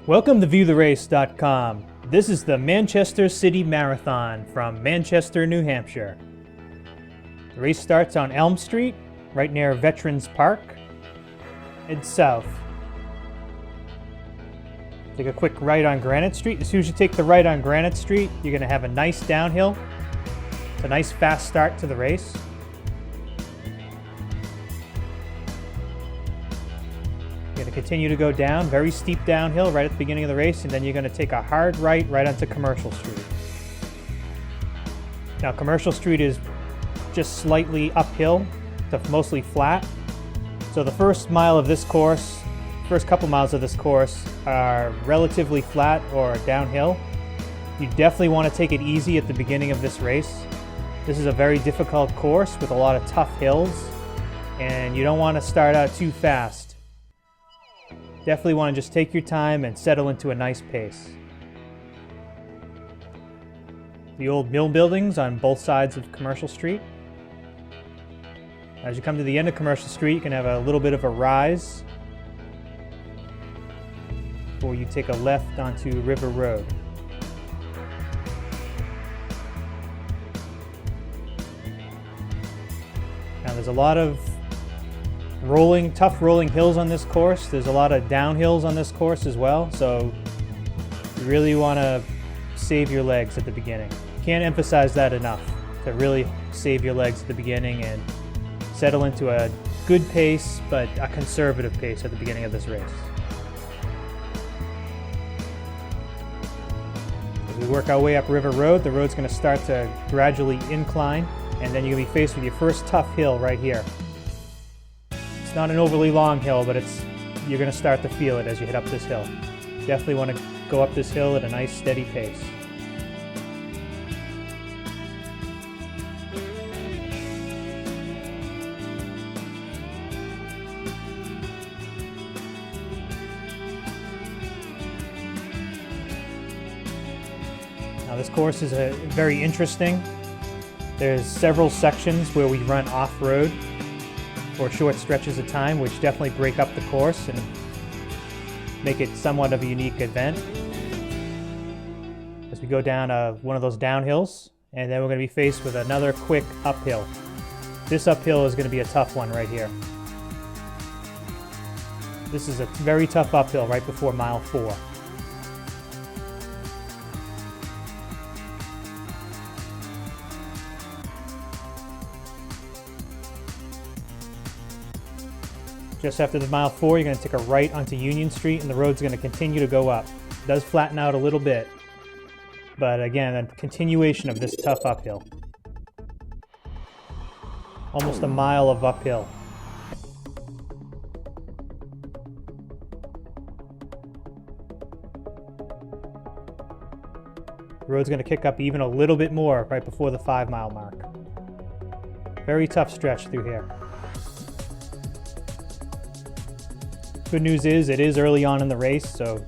Welcome to ViewTheRace.com. This is the Manchester City Marathon from Manchester, New Hampshire. The race starts on Elm Street, right near Veterans Park. Head south. Take a quick right on Granite Street. As soon as you take the right on Granite Street, you're going to have a nice downhill. It's a nice fast start to the race. You're going to continue to go down, very steep downhill right at the beginning of the race, and then you're going to take a hard right onto Commercial Street. Now, Commercial Street is just slightly uphill to mostly flat. So the first mile of this course, first couple miles of this course are relatively flat or downhill. You definitely want to take it easy at the beginning of this race. This is a very difficult course with a lot of tough hills, and you don't want to start out too fast. Definitely want to just take your time and settle into a nice pace. The old mill buildings on both sides of Commercial Street. As you come to the end of Commercial Street, you can have a little bit of a rise before you take a left onto River Road. Now there's a lot of tough rolling hills on this course. There's a lot of downhills on this course as well, so you really want to save your legs at the beginning. Can't emphasize that enough, to really save your legs at the beginning and settle into a good pace, but a conservative pace at the beginning of this race. As we work our way up River Road, the road's going to start to gradually incline, and then you're going to be faced with your first tough hill right here. It's not an overly long hill, but you're going to start to feel it as you hit up this hill. Definitely want to go up this hill at a nice steady pace. Now this course is very interesting. There's several sections where we run off-road for short stretches of time, which definitely break up the course and make it somewhat of a unique event. As we go down one of those downhills, and then we're going to be faced with another quick uphill. This uphill is going to be a tough one right here. This is a very tough uphill right before mile 4. Just after the mile 4, you're going to take a right onto Union Street, and the road's going to continue to go up. It does flatten out a little bit, but again, a continuation of this tough uphill. Almost a mile of uphill. The road's going to kick up even a little bit more right before the 5-mile mark. Very tough stretch through here. Good news is it is early on in the race, so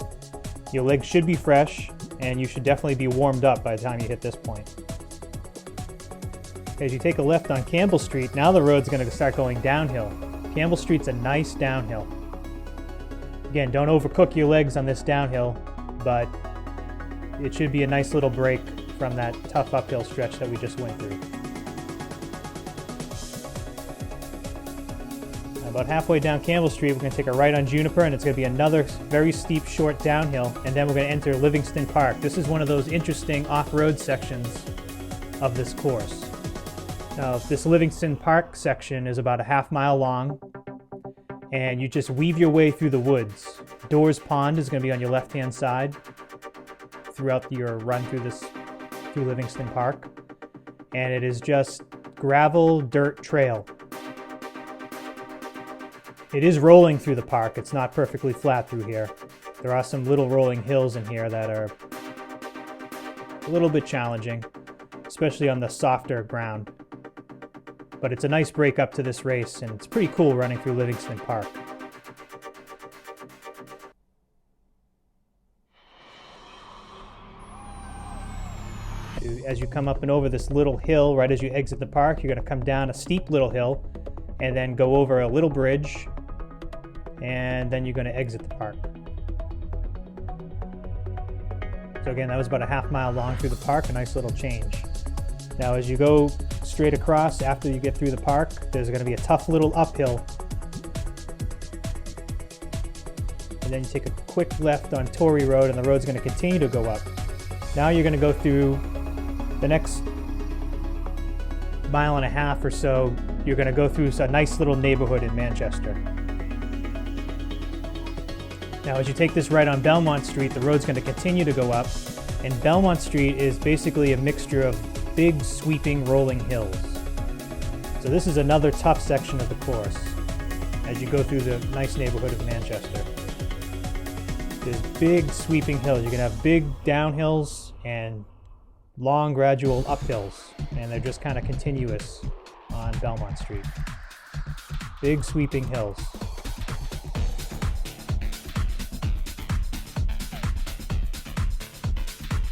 your legs should be fresh and you should definitely be warmed up by the time you hit this point. As you take a left on Campbell Street, now the road's going to start going downhill. Campbell Street's a nice downhill. Again, don't overcook your legs on this downhill, but it should be a nice little break from that tough uphill stretch that we just went through. About halfway down Campbell Street, we're going to take a right on Juniper, and it's going to be another very steep, short downhill, and then we're going to enter Livingston Park. This is one of those interesting off-road sections of this course. Now, this Livingston Park section is about a half-mile long, and you just weave your way through the woods. Doors Pond is going to be on your left-hand side throughout your run through Livingston Park, and it is just gravel, dirt trail. It is rolling through the park. It's not perfectly flat through here. There are some little rolling hills in here that are a little bit challenging, especially on the softer ground. But it's a nice break up to this race, and it's pretty cool running through Livingston Park. As you come up and over this little hill, right as you exit the park, you're going to come down a steep little hill and then go over a little bridge, and then you're going to exit the park. So again, that was about a half mile long through the park, a nice little change. Now as you go straight across after you get through the park, there's going to be a tough little uphill. And then you take a quick left on Tory Road, and the road's going to continue to go up. Now you're going to go through the next mile and a half or so. You're going to go through a nice little neighborhood in Manchester. Now as you take this right on Belmont Street, the road's going to continue to go up. And Belmont Street is basically a mixture of big sweeping rolling hills. So this is another tough section of the course as you go through the nice neighborhood of Manchester. There's big sweeping hills. You're going to have big downhills and long gradual uphills, and they're just kind of continuous on Belmont Street. Big sweeping hills.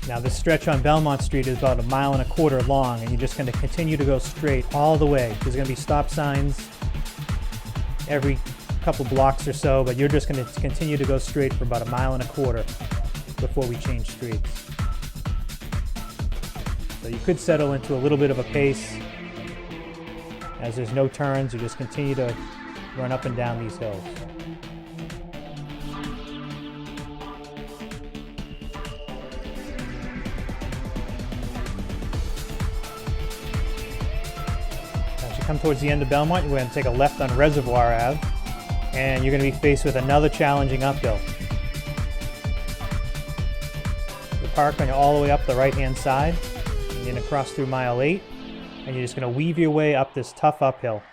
Now this stretch on Belmont Street is about 1.25 miles long, and you're just going to continue to go straight all the way. There's going to be stop signs every couple blocks or so, but you're just going to continue to go straight for about 1.25 miles before we change streets. So you could settle into a little bit of a pace. As there's no turns, you just continue to run up and down these hills. As you come towards the end of Belmont, you're going to take a left on Reservoir Ave, and you're going to be faced with another challenging uphill. You park on all the way up the right-hand side. You're going to cross through mile 8, and you're just going to weave your way up this tough uphill.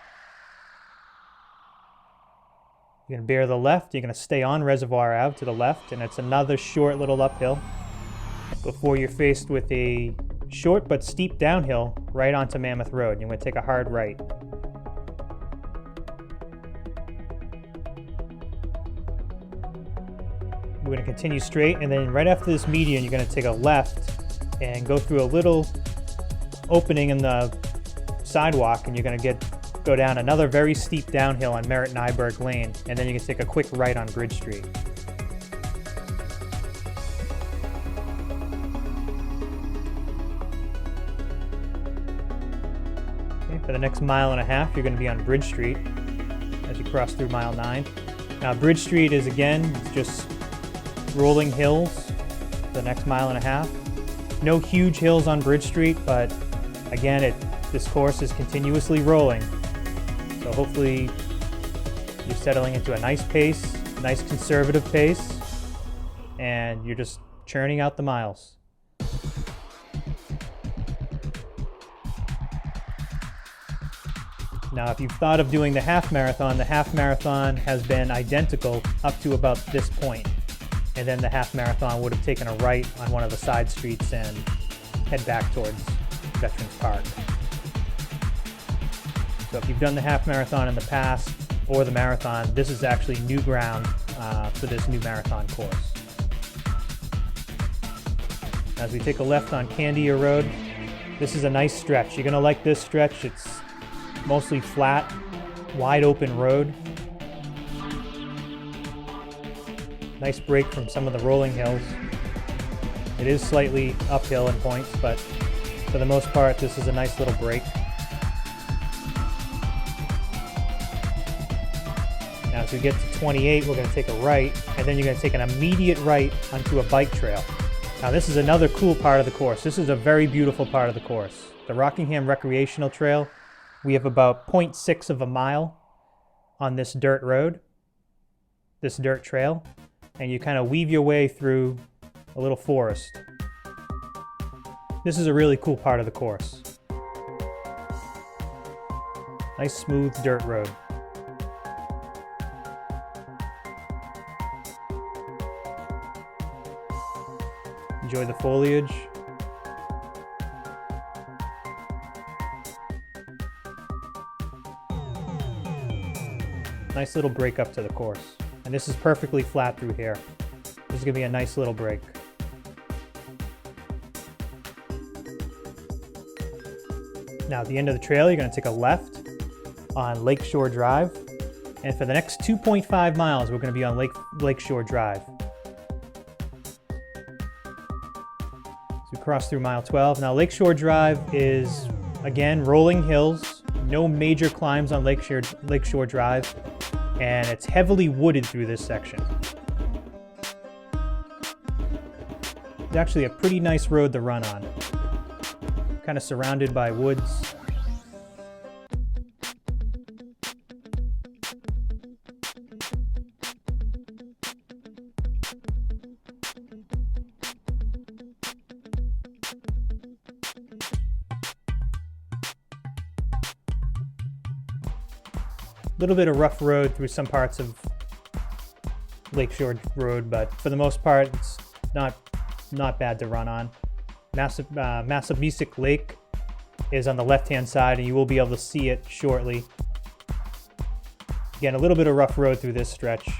You're going to bear the left. You're going to stay on Reservoir Ave to the left, and it's another short little uphill before you're faced with a short but steep downhill right onto Mammoth Road. You're going to take a hard right. We're going to continue straight, and then right after this median, you're going to take a left and go through a little opening in the sidewalk, and you're going to go down another very steep downhill on Merrit Nyberg Lane, and then you can take a quick right on Bridge Street. Okay, for the next 1.5 miles, you're going to be on Bridge Street as you cross through mile 9. Now Bridge Street is again just rolling hills for the next 1.5 miles. No huge hills on Bridge Street, but again, this course is continuously rolling. So hopefully you're settling into a nice pace, nice conservative pace, and you're just churning out the miles. Now, if you've thought of doing the half marathon has been identical up to about this point. And then the half marathon would have taken a right on one of the side streets and head back towards Veterans Park. So if you've done the half marathon in the past or the marathon, this is actually new ground for this new marathon course. As we take a left on Candia Road, this is a nice stretch. You're going to like this stretch. It's mostly flat, wide open road. Nice break from some of the rolling hills. It is slightly uphill in points, but for the most part, this is a nice little break. Now, as we get to 28, we're going to take a right, and then you're going to take an immediate right onto a bike trail. Now, this is another cool part of the course. This is a very beautiful part of the course. The Rockingham Recreational Trail, we have about 0.6 of a mile on this dirt road, this dirt trail. And you kind of weave your way through a little forest. This is a really cool part of the course. Nice smooth dirt road. Enjoy the foliage. Nice little break up to the course. And this is perfectly flat through here. This is going to be a nice little break. Now at the end of the trail, you're going to take a left on Lakeshore Drive. And for the next 2.5 miles, we're going to be on Lakeshore Drive. across through mile 12. Now Lakeshore Drive is, again, rolling hills, no major climbs on Lakeshore Drive, and it's heavily wooded through this section. It's actually a pretty nice road to run on. Kind of surrounded by woods. A little bit of rough road through some parts of Lakeshore Road, but for the most part, it's not bad to run on. Massabesic Lake is on the left-hand side, and you will be able to see it shortly. Again, a little bit of rough road through this stretch.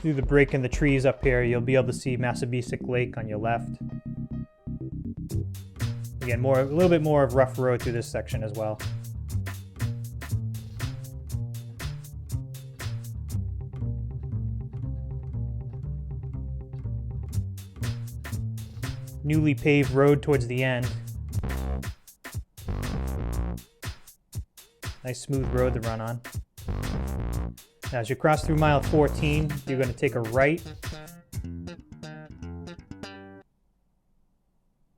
Through the break in the trees up here, you'll be able to see Massabesic Lake on your left. Again, a little bit more of rough road through this section as well. Newly paved road towards the end. Nice smooth road to run on. Now, as you cross through mile 14, you're going to take a right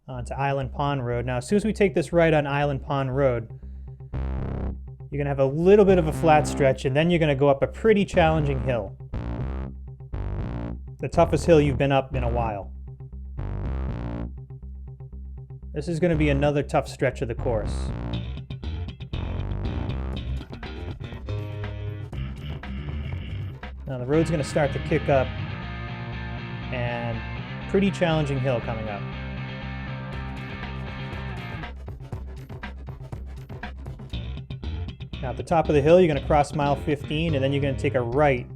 onto Island Pond Road. Now, as soon as we take this right on Island Pond Road, you're going to have a little bit of a flat stretch, and then you're going to go up a pretty challenging hill. The toughest hill you've been up in a while. This is going to be another tough stretch of the course. Now the road's going to start to kick up, and pretty challenging hill coming up. Now at the top of the hill, you're going to cross mile 15, and then you're going to take a right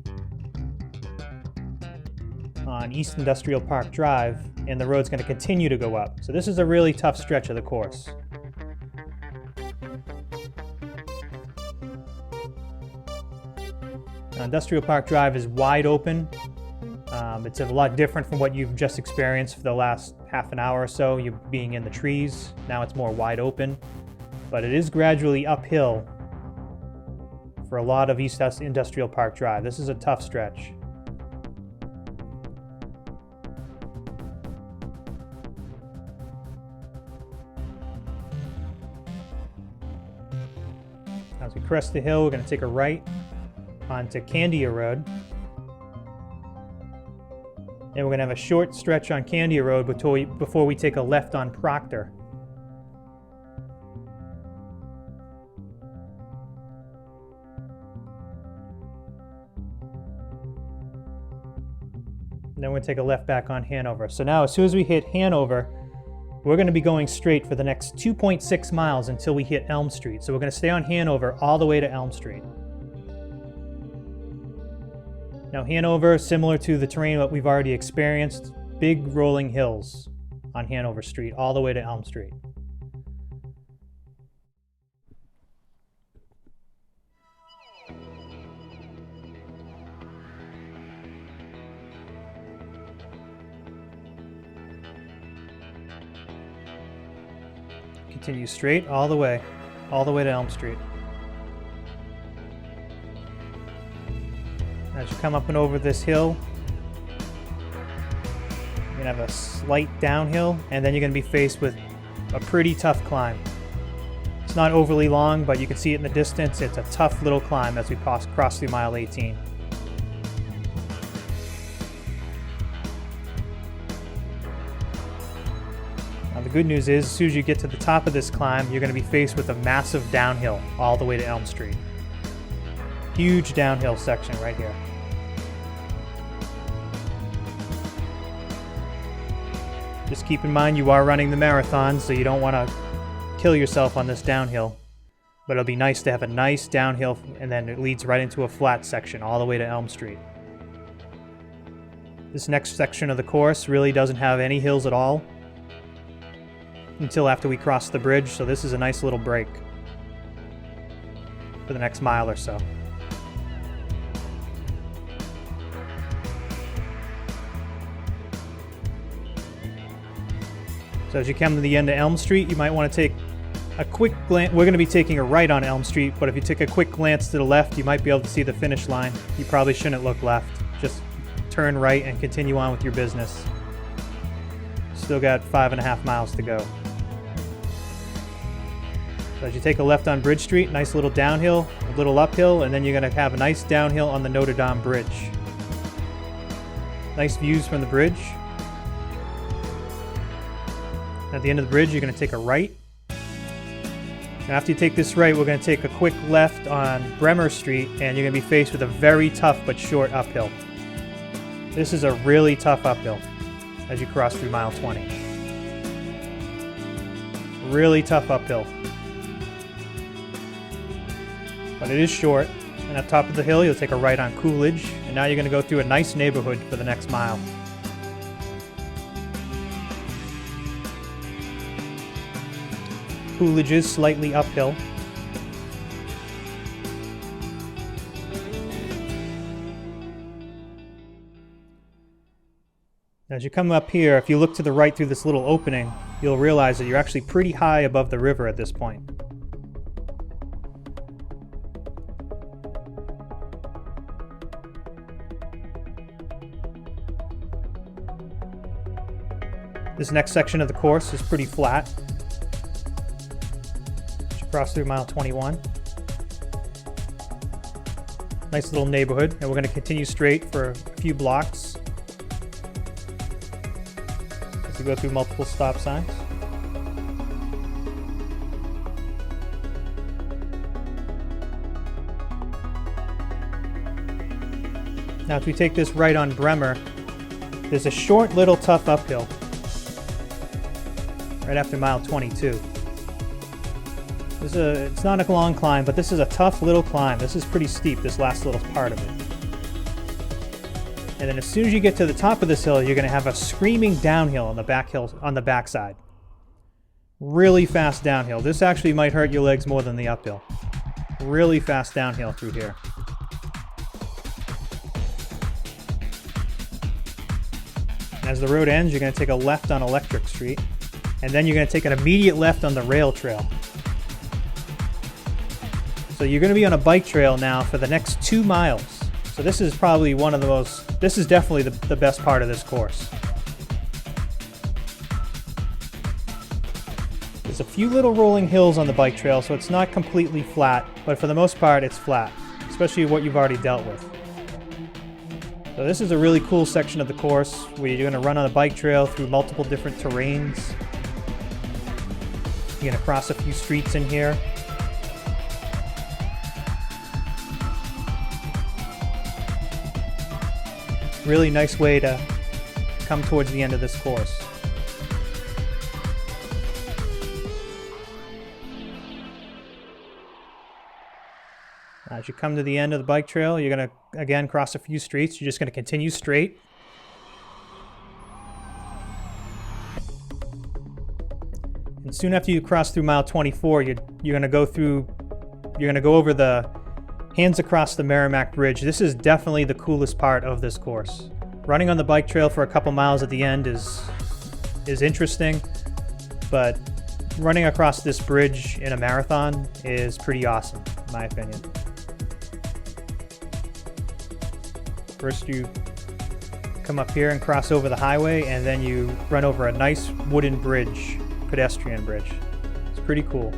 on East Industrial Park Drive, and the road's going to continue to go up. So this is a really tough stretch of the course. Industrial Park Drive is wide open. It's a lot different from what you've just experienced for the last half an hour or so, you being in the trees. Now it's more wide open, but it is gradually uphill for a lot of East Industrial Park Drive. This is a tough stretch. As we crest the hill, we're going to take a right onto Candia Road. And we're going to have a short stretch on Candia Road before we take a left on Proctor. And then we're going to take a left back on Hanover. So now as soon as we hit Hanover, we're going to be going straight for the next 2.6 miles until we hit Elm Street. So we're going to stay on Hanover all the way to Elm Street. Now Hanover, similar to the terrain that we've already experienced, big rolling hills on Hanover Street all the way to Elm Street. Continue straight all the way to Elm Street. As you come up and over this hill, you're going to have a slight downhill, and then you're going to be faced with a pretty tough climb. It's not overly long, but you can see it in the distance. It's a tough little climb as we cross through mile 18. Now the good news is, as soon as you get to the top of this climb, you're going to be faced with a massive downhill all the way to Elm Street. Huge downhill section right here. Just keep in mind you are running the marathon, so you don't want to kill yourself on this downhill. But it'll be nice to have a nice downhill, and then it leads right into a flat section all the way to Elm Street. This next section of the course really doesn't have any hills at all. until after we cross the bridge, so this is a nice little break for the next mile or so. So as you come to the end of Elm Street, you might want to take a quick glance. We're going to be taking a right on Elm Street, but if you take a quick glance to the left, you might be able to see the finish line. You probably shouldn't look left. Just turn right and continue on with your business. Still got 5.5 miles to go. So as you take a left on Bridge Street, nice little downhill, a little uphill, and then you're going to have a nice downhill on the Notre Dame Bridge. Nice views from the bridge. At the end of the bridge, you're going to take a right. And after you take this right, we're going to take a quick left on Bremer Street, and you're going to be faced with a very tough but short uphill. This is a really tough uphill as you cross through mile 20. Really tough uphill. But it is short. And at the top of the hill, you'll take a right on Coolidge, and now you're going to go through a nice neighborhood for the next mile. Coolidge is slightly uphill. As you come up here, if you look to the right through this little opening, you'll realize that you're actually pretty high above the river at this point. This next section of the course is pretty flat. Cross through mile 21. Nice little neighborhood, and we're going to continue straight for a few blocks as we go through multiple stop signs. Now if we take this right on Bremer, there's a short little tough uphill right after mile 22. It's not a long climb, but this is a tough little climb. This is pretty steep, this last little part of it. And then as soon as you get to the top of this hill, you're going to have a screaming downhill on the backside. Really fast downhill. This actually might hurt your legs more than the uphill. Really fast downhill through here. As the road ends, you're going to take a left on Electric Street, and then you're going to take an immediate left on the rail trail. So you're going to be on a bike trail now for the next 2 miles. So this is probably this is definitely the best part of this course. There's a few little rolling hills on the bike trail, so it's not completely flat, but for the most part it's flat, especially what you've already dealt with. So this is a really cool section of the course where you're going to run on a bike trail through multiple different terrains. You're going to cross a few streets in here. Really nice way to come towards the end of this course. As you come to the end of the bike trail, you're going to again cross a few streets. You're just going to continue straight. And soon after you cross through mile 24, you're going to go over the hands across the Merrimack Bridge. This is definitely the coolest part of this course. Running on the bike trail for a couple miles at the end is interesting, but running across this bridge in a marathon is pretty awesome, in my opinion. First you come up here and cross over the highway, and then you run over a nice wooden bridge, pedestrian bridge. It's pretty cool.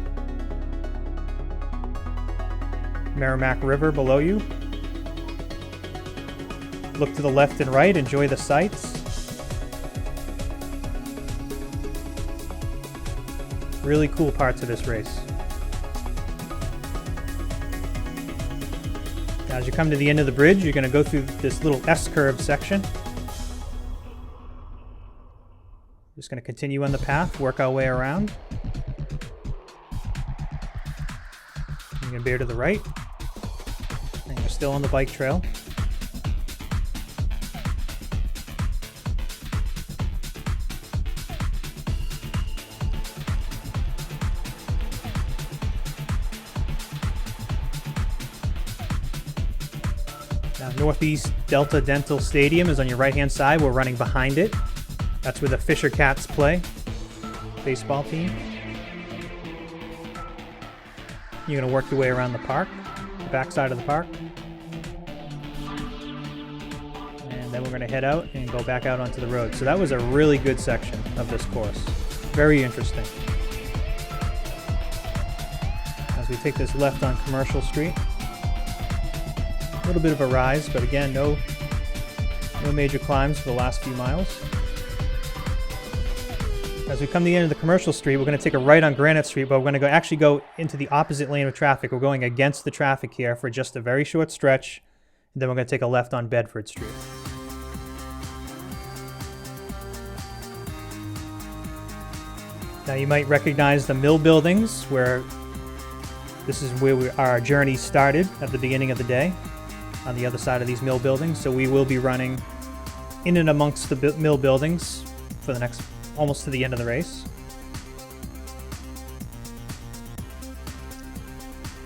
Merrimack River below you. Look to the left and right, enjoy the sights. Really cool parts of this race. Now, as you come to the end of the bridge, you're going to go through this little S-curve section. Just going to continue on the path, work our way around. You're going to veer to the right. And you're still on the bike trail. Now, Northeast Delta Dental Stadium is on your right-hand side. We're running behind it. That's where the Fisher Cats play, baseball team. You're going to work your way around the park, the backside of the park. And then we're going to head out and go back out onto the road. So that was a really good section of this course. Very interesting. As we take this left on Commercial Street. A little bit of a rise, but again, no major climbs for the last few miles. As we come to the end of the Commercial Street, we're going to take a right on Granite Street, but we're going to actually go into the opposite lane of traffic. We're going against the traffic here for just a very short stretch, and then we're going to take a left on Bedford Street. Now you might recognize the mill buildings, where this is where our journey started at the beginning of the day, on the other side of these mill buildings. So we will be running in and amongst the mill buildings for the next, almost to the end of the race.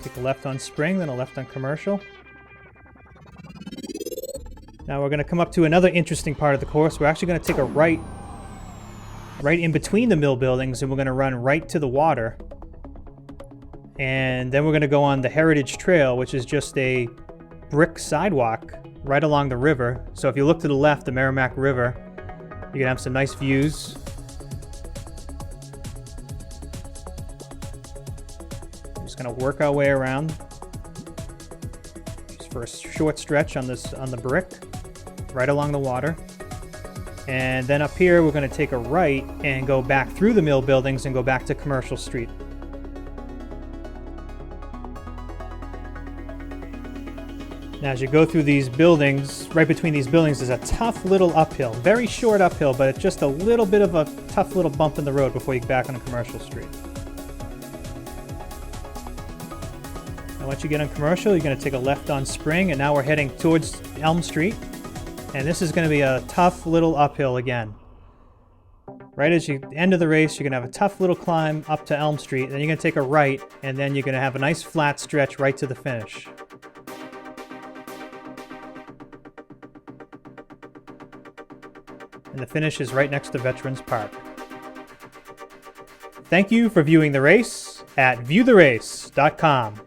Take a left on Spring, then a left on Commercial. Now we're going to come up to another interesting part of the course. We're actually going to take a right in between the mill buildings, and we're going to run right to the water. And then we're going to go on the Heritage Trail, which is just a brick sidewalk right along the river. So if you look to the left, the Merrimack River, you're going to have some nice views. We're just going to work our way around just for a short stretch on the brick right along the water. And then up here, we're going to take a right and go back through the mill buildings and go back to Commercial Street. Now, as you go through these buildings, right between these buildings is a tough little uphill. Very short uphill, but it's just a little bit of a tough little bump in the road before you get back on Commercial Street. Now, once you get on Commercial, you're going to take a left on Spring, and now we're heading towards Elm Street. And this is going to be a tough little uphill again. Right as you end of the race, you're going to have a tough little climb up to Elm Street. Then you're going to take a right, and then you're going to have a nice flat stretch right to the finish. And the finish is right next to Veterans Park. Thank you for viewing the race at viewtherace.com.